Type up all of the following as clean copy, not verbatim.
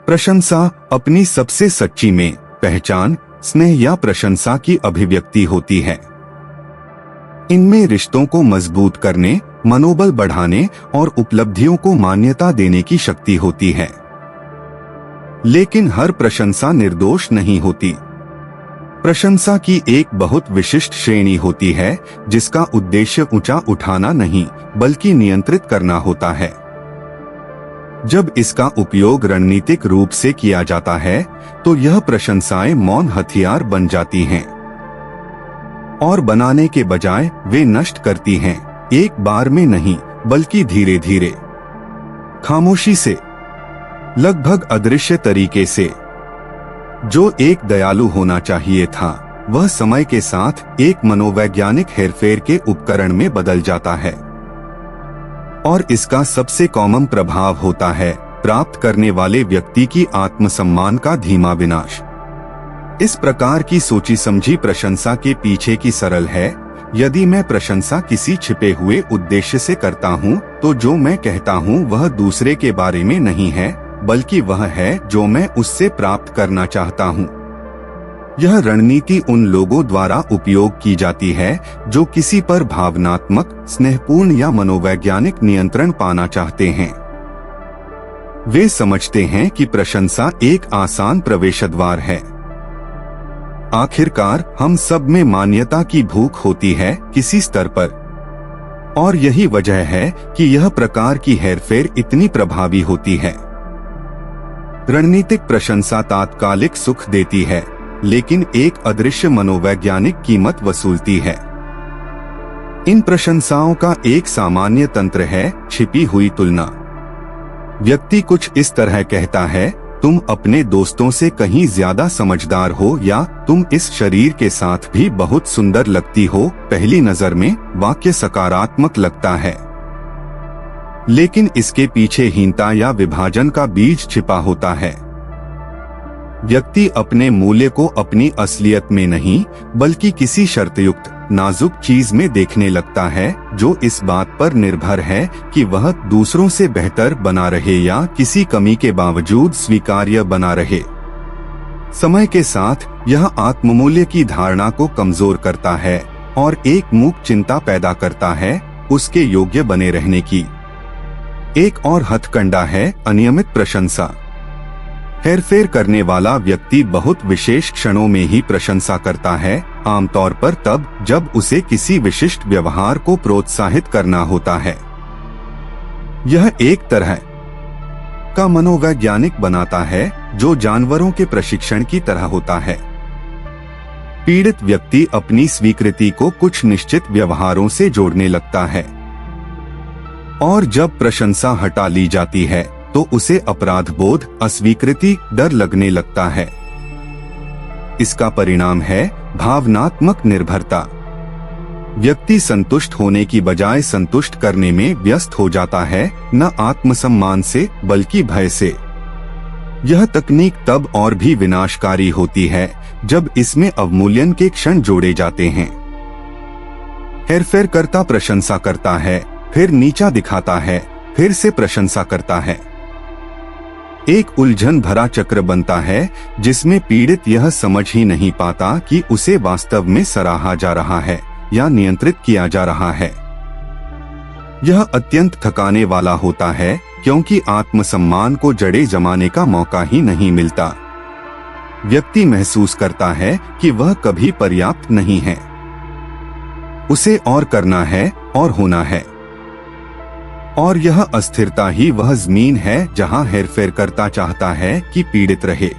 प्रशंसा अपनी सबसे सच्ची में पहचान, स्नेह या प्रशंसा की अभिव्यक्ति होती है। इनमें रिश्तों को मजबूत करने, मनोबल बढ़ाने और उपलब्धियों को मान्यता देने की शक्ति होती है। लेकिन हर प्रशंसा निर्दोष नहीं होती। प्रशंसा की एक बहुत विशिष्ट श्रेणी होती है जिसका उद्देश्य ऊंचा उठाना नहीं बल्कि नियंत्रित करना होता है। जब इसका उपयोग रणनीतिक रूप से किया जाता है तो यह प्रशंसाएं मौन हथियार बन जाती हैं और बनाने के बजाय वे नष्ट करती हैं, एक बार में नहीं बल्कि धीरे धीरे, खामोशी से, लगभग अदृश्य तरीके से। जो एक दयालु होना चाहिए था वह समय के साथ एक मनोवैज्ञानिक हेरफेर के उपकरण में बदल जाता है और इसका सबसे कॉमन प्रभाव होता है प्राप्त करने वाले व्यक्ति की आत्मसम्मान का धीमा विनाश। इस प्रकार की सोची समझी प्रशंसा के पीछे की सरल है, यदि मैं प्रशंसा किसी छिपे हुए उद्देश्य से करता हूँ तो जो मैं कहता हूँ वह दूसरे के बारे में नहीं है बल्कि वह है जो मैं उससे प्राप्त करना चाहता हूँ। यह रणनीति उन लोगों द्वारा उपयोग की जाती है जो किसी पर भावनात्मक, स्नेहपूर्ण या मनोवैज्ञानिक नियंत्रण पाना चाहते हैं। वे समझते हैं कि प्रशंसा एक आसान प्रवेश द्वार है। आखिरकार हम सब में मान्यता की भूख होती है किसी स्तर पर, और यही वजह है कि यह प्रकार की हेरफेर इतनी प्रभावी होती है। रणनीतिक प्रशंसा तात्कालिक सुख देती है लेकिन एक अदृश्य मनोवैज्ञानिक कीमत वसूलती है। इन प्रशंसाओं का एक सामान्य तंत्र है छिपी हुई तुलना। व्यक्ति कुछ इस तरह कहता है, तुम अपने दोस्तों से कहीं ज्यादा समझदार हो, या तुम इस शरीर के साथ भी बहुत सुंदर लगती हो। पहली नजर में वाक्य सकारात्मक लगता है लेकिन इसके पीछे हीनता या विभाजन का बीज छिपा होता है। व्यक्ति अपने मूल्य को अपनी असलियत में नहीं बल्कि किसी शर्तयुक्त, नाजुक चीज में देखने लगता है जो इस बात पर निर्भर है कि वह दूसरों से बेहतर बना रहे या किसी कमी के बावजूद स्वीकार्य बना रहे। समय के साथ यह आत्ममूल्य की धारणा को कमजोर करता है और एक मूक चिंता पैदा करता है उसके योग्य बने रहने की। एक और हथकंडा है अनियमित प्रशंसा। हेरफेर करने वाला व्यक्ति बहुत विशेष क्षणों में ही प्रशंसा करता है, आमतौर पर तब जब उसे किसी विशिष्ट व्यवहार को प्रोत्साहित करना होता है। यह एक तरह का मनोवैज्ञानिक बनाता है जो जानवरों के प्रशिक्षण की तरह होता है। पीड़ित व्यक्ति अपनी स्वीकृति को कुछ निश्चित व्यवहारों से जोड़ने लगता है और जब प्रशंसा हटा ली जाती है तो उसे अपराध बोध, अस्वीकृति, डर लगने लगता है। इसका परिणाम है भावनात्मक निर्भरता। व्यक्ति संतुष्ट होने की बजाय संतुष्ट करने में व्यस्त हो जाता है, न आत्मसम्मान से बल्कि भय से। यह तकनीक तब और भी विनाशकारी होती है जब इसमें अवमूल्यन के क्षण जोड़े जाते हैं। हेरफेर करता प्रशंसा करता है, फिर नीचा दिखाता है, फिर से प्रशंसा करता है। एक उलझन भरा चक्र बनता है जिसमें पीड़ित यह समझ ही नहीं पाता कि उसे वास्तव में सराहा जा रहा है या नियंत्रित किया जा रहा है। यह अत्यंत थकाने वाला होता है क्योंकि आत्मसम्मान को जड़ें जमाने का मौका ही नहीं मिलता। व्यक्ति महसूस करता है कि वह कभी पर्याप्त नहीं है, उसे और करना है और होना है, और यह अस्थिरता ही वह जमीन है जहां हेरफेर करता चाहता है कि पीड़ित रहे।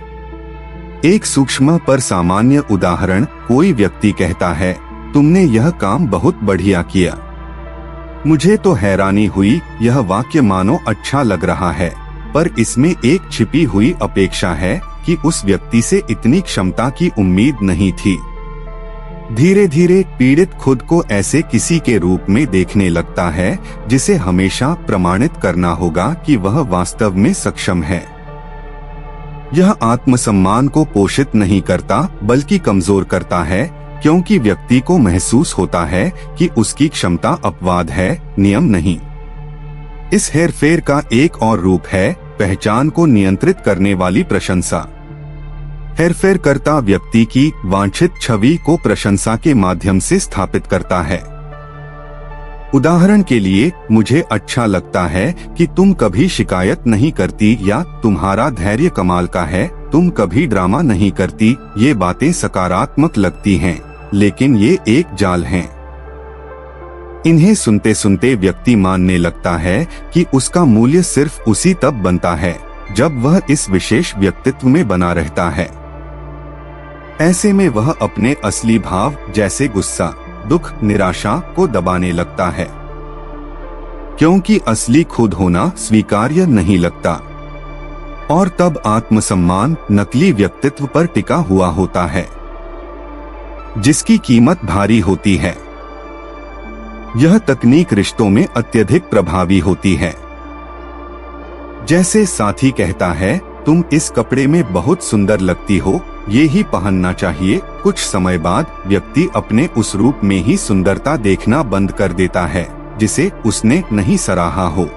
एक सूक्ष्म पर सामान्य उदाहरण, कोई व्यक्ति कहता है, तुमने यह काम बहुत बढ़िया किया। मुझे तो हैरानी हुई। यह वाक्य मानो अच्छा लग रहा है, पर इसमें एक छिपी हुई अपेक्षा है कि उस व्यक्ति से इतनी क्षमता की उम्मीद नहीं थी। धीरे धीरे पीड़ित खुद को ऐसे किसी के रूप में देखने लगता है जिसे हमेशा प्रमाणित करना होगा कि वह वास्तव में सक्षम है। यह आत्मसम्मान को पोषित नहीं करता बल्कि कमजोर करता है, क्योंकि व्यक्ति को महसूस होता है कि उसकी क्षमता अपवाद है, नियम नहीं। इस हेरफेर का एक और रूप है पहचान को नियंत्रित करने वाली प्रशंसा। हेरफेर करता व्यक्ति की वांछित छवि को प्रशंसा के माध्यम से स्थापित करता है। उदाहरण के लिए, मुझे अच्छा लगता है कि तुम कभी शिकायत नहीं करती, या तुम्हारा धैर्य कमाल का है, तुम कभी ड्रामा नहीं करती। ये बातें सकारात्मक लगती हैं, लेकिन ये एक जाल हैं। इन्हें सुनते सुनते व्यक्ति मानने लगता है कि उसका मूल्य सिर्फ उसी तब बनता है जब वह इस विशेष व्यक्तित्व में बना रहता है। ऐसे में वह अपने असली भाव जैसे गुस्सा, दुख, निराशा को दबाने लगता है, क्योंकि असली खुद होना स्वीकार्य नहीं लगता। और तब आत्मसम्मान नकली व्यक्तित्व पर टिका हुआ होता है, जिसकी कीमत भारी होती है। यह तकनीक रिश्तों में अत्यधिक प्रभावी होती है। जैसे साथी कहता है, तुम इस कपड़े में बहुत सुंदर लगती हो, ये ही पहनना चाहिए। कुछ समय बाद व्यक्ति अपने उस रूप में ही सुंदरता देखना बंद कर देता है जिसे उसने नहीं सराहा हो।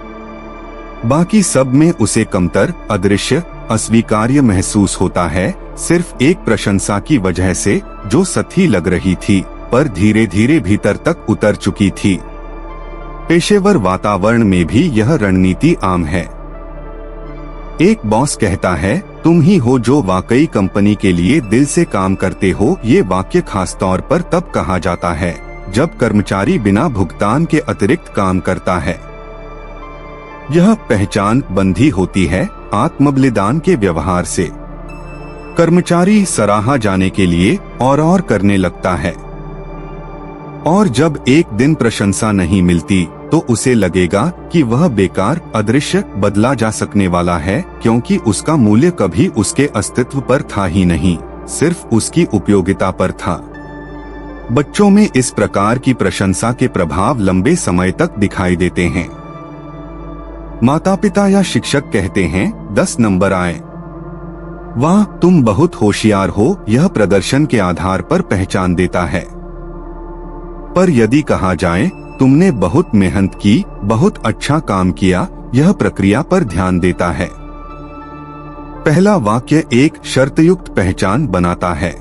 बाकी सब में उसे कमतर, अदृश्य, अस्वीकार्य महसूस होता है, सिर्फ एक प्रशंसा की वजह से जो सच्ची लग रही थी पर धीरे धीरे भीतर तक उतर चुकी थी। पेशेवर वातावरण में भी यह रणनीति आम है। एक बॉस कहता है, तुम ही हो जो वाकई कंपनी के लिए दिल से काम करते हो। ये वाक्य खास तौर पर तब कहा जाता है जब कर्मचारी बिना भुगतान के अतिरिक्त काम करता है। यह पहचान बंधी होती है आत्मबलिदान के व्यवहार से। कर्मचारी सराहा जाने के लिए और करने लगता है, और जब एक दिन प्रशंसा नहीं मिलती तो उसे लगेगा कि वह बेकार, अदृश्य, बदला जा सकने वाला है, क्योंकि उसका मूल्य कभी उसके अस्तित्व पर था ही नहीं, सिर्फ उसकी उपयोगिता पर था। बच्चों में इस प्रकार की प्रशंसा के प्रभाव लंबे समय तक दिखाई देते हैं। माता पिता या शिक्षक कहते हैं, 10 नंबर आए, वाह तुम बहुत होशियार हो, यह प्रदर्शन के आधार पर पहचान देता है। पर यदि कहा जाए, तुमने बहुत मेहनत की, बहुत अच्छा काम किया, यह प्रक्रिया पर ध्यान देता है। पहला वाक्य एक शर्तयुक्त पहचान बनाता है,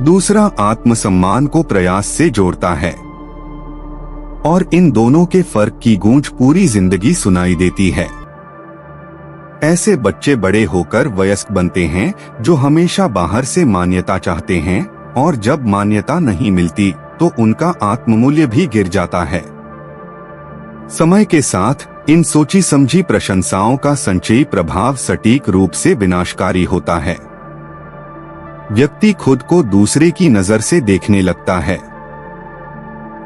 दूसरा आत्मसम्मान को प्रयास से जोड़ता है, और इन दोनों के फर्क की गूंज पूरी जिंदगी सुनाई देती है। ऐसे बच्चे बड़े होकर वयस्क बनते हैं जो हमेशा बाहर से मान्यता चाहते हैं, और जब मान्यता नहीं मिलती तो उनका आत्ममूल्य भी गिर जाता है। समय के साथ इन सोची समझी प्रशंसाओं का संचयी प्रभाव सटीक रूप से विनाशकारी होता है। व्यक्ति खुद को दूसरे की नजर से देखने लगता है।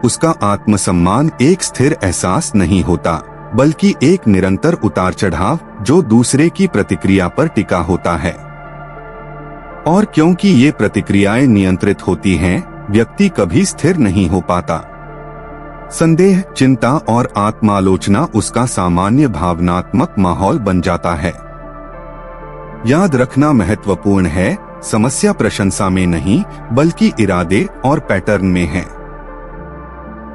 उसका आत्मसम्मान एक स्थिर एहसास नहीं होता, बल्कि एक निरंतर उतार चढ़ाव जो दूसरे की प्रतिक्रिया पर टिका होता है। और क्योंकि ये प्रतिक्रियाएं नियंत्रित होती हैं, व्यक्ति कभी स्थिर नहीं हो पाता। संदेह, चिंता और आत्मालोचना उसका सामान्य भावनात्मक माहौल बन जाता है। याद रखना महत्वपूर्ण है, समस्या प्रशंसा में नहीं बल्कि इरादे और पैटर्न में है।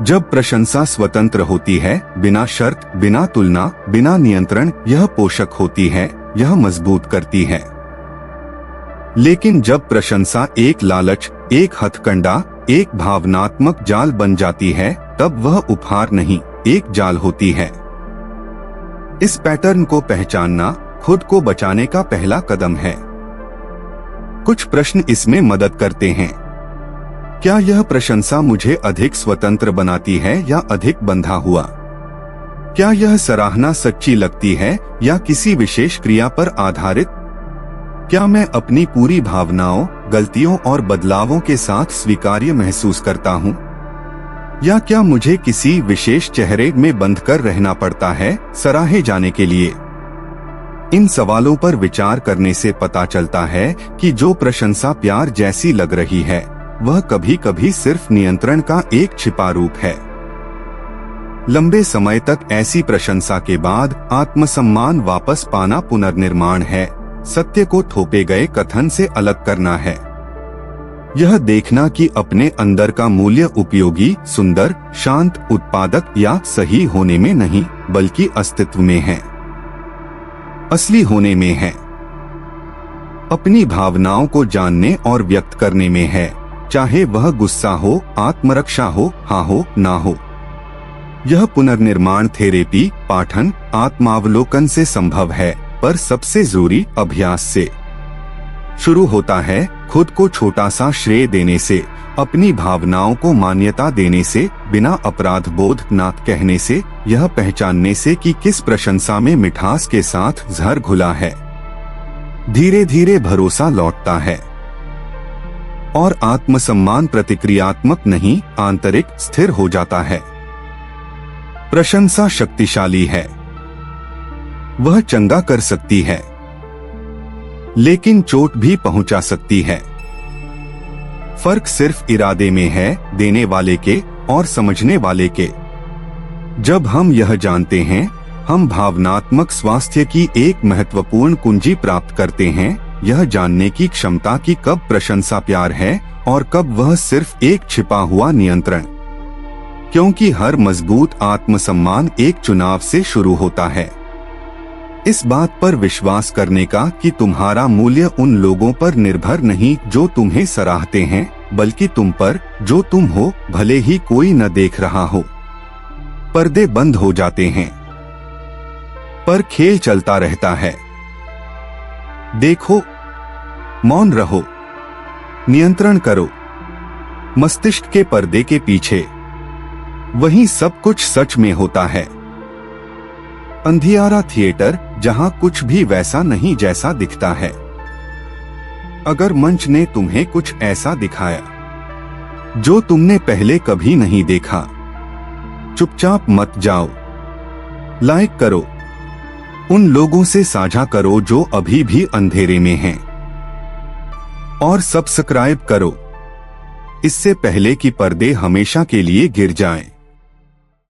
जब प्रशंसा स्वतंत्र होती है, बिना शर्त, बिना तुलना, बिना नियंत्रण, यह पोषक होती है, यह मजबूत करती है। लेकिन जब प्रशंसा एक लालच, एक हथकंडा, एक भावनात्मक जाल बन जाती है, तब वह उपहार नहीं, एक जाल होती है। इस पैटर्न को पहचानना खुद को बचाने का पहला कदम है। कुछ प्रश्न इसमें मदद करते हैं। क्या यह प्रशंसा मुझे अधिक स्वतंत्र बनाती है या अधिक बंधा हुआ? क्या यह सराहना सच्ची लगती है या किसी विशेष क्रिया पर आधारित? क्या मैं अपनी पूरी भावनाओं, गलतियों और बदलावों के साथ स्वीकार्य महसूस करता हूँ? या क्या मुझे किसी विशेष चेहरे में बंद कर रहना पड़ता है सराहे जाने के लिए? इन सवालों पर विचार करने से पता चलता है कि जो प्रशंसा प्यार जैसी लग रही है, वह कभी कभी सिर्फ नियंत्रण का एक छिपा रूप है। लंबे समय तक ऐसी प्रशंसा के बाद आत्मसम्मान वापस पाना पुनर्निर्माण है, सत्य को थोपे गए कथन से अलग करना है। यह देखना कि अपने अंदर का मूल्य उपयोगी, सुंदर, शांत, उत्पादक या सही होने में नहीं, बल्कि अस्तित्व में है। असली होने में है, अपनी भावनाओं को जानने और व्यक्त करने में है, चाहे वह गुस्सा हो, आत्मरक्षा हो, हाँ हो, ना हो। यह पुनर्निर्माण थेरेपी, पाठन, आत्मावलोकन से संभव है, पर सबसे जरूरी अभ्यास से शुरू होता है। खुद को छोटा सा श्रेय देने से, अपनी भावनाओं को मान्यता देने से, बिना अपराध बोध ना कहने से, यह पहचानने से कि किस प्रशंसा में मिठास के साथ जहर घुला है। धीरे धीरे भरोसा लौटता है और आत्मसम्मान प्रतिक्रियात्मक नहीं, आंतरिक स्थिर हो जाता है। प्रशंसा शक्तिशाली है, वह चंगा कर सकती है, लेकिन चोट भी पहुंचा सकती है। फर्क सिर्फ इरादे में है, देने वाले के और समझने वाले के। जब हम यह जानते हैं, हम भावनात्मक स्वास्थ्य की एक महत्वपूर्ण कुंजी प्राप्त करते हैं, यह जानने की क्षमता कि कब प्रशंसा प्यार है और कब वह सिर्फ एक छिपा हुआ नियंत्रण। क्योंकि हर मजबूत आत्मसम्मान एक चुनाव से शुरू होता है। इस बात पर विश्वास करने का कि तुम्हारा मूल्य उन लोगों पर निर्भर नहीं जो तुम्हें सराहते हैं, बल्कि तुम पर जो तुम हो, भले ही कोई न देख रहा हो। पर्दे बंद हो जाते हैं, पर खेल चलता रहता है। देखो, मौन रहो, नियंत्रण करो। मस्तिष्क के पर्दे के पीछे वही सब कुछ सच में होता है। अंधियारा थिएटर, जहां कुछ भी वैसा नहीं जैसा दिखता है। अगर मंच ने तुम्हें कुछ ऐसा दिखाया जो तुमने पहले कभी नहीं देखा, चुपचाप मत जाओ। लाइक करो, उन लोगों से साझा करो जो अभी भी अंधेरे में हैं, और सब्सक्राइब करो, इससे पहले कि पर्दे हमेशा के लिए गिर जाएं।